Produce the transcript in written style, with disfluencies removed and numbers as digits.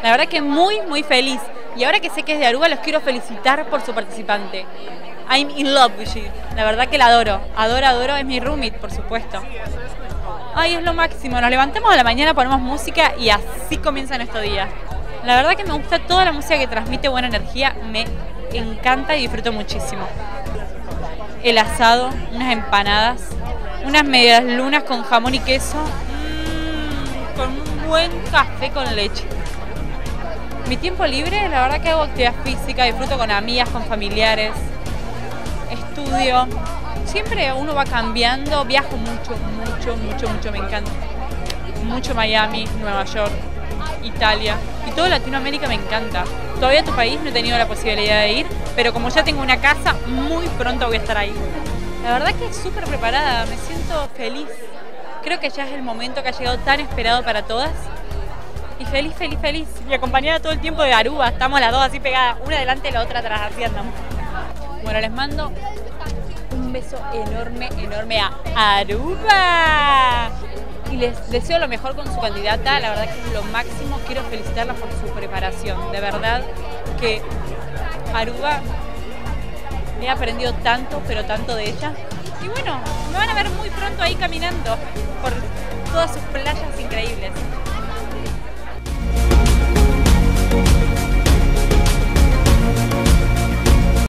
La verdad que muy feliz. Y ahora que sé que es de Aruba, los quiero felicitar por su participante. I'm in love with you. La verdad que la adoro. Adoro. Es mi roommate, por supuesto. Ay, es lo máximo. Nos levantamos a la mañana, ponemos música y así comienza nuestro día. La verdad que me gusta toda la música que transmite buena energía. Me encanta y disfruto muchísimo. El asado, unas empanadas, unas medias lunas con jamón y queso. Con un buen café con leche. Mi tiempo libre, la verdad que hago actividad física, disfruto con amigas, con familiares, estudio. Siempre uno va cambiando, viajo mucho, me encanta. Mucho Miami, Nueva York, Italia y todo Latinoamérica me encanta. Todavía a tu país no he tenido la posibilidad de ir, pero como ya tengo una casa, muy pronto voy a estar ahí. La verdad que súper preparada, me siento feliz. Creo que ya es el momento que ha llegado tan esperado para todas. Y feliz. Y acompañada todo el tiempo de Aruba. Estamos las dos así pegadas, una delante y la otra atrás, así andamos. Bueno, les mando un beso enorme a Aruba. Y les deseo lo mejor con su candidata. La verdad que es lo máximo. Quiero felicitarla por su preparación. De verdad que Aruba, he aprendido tanto, pero tanto de ella. Y bueno, me van a ver muy pronto ahí caminando por todas sus playas increíbles.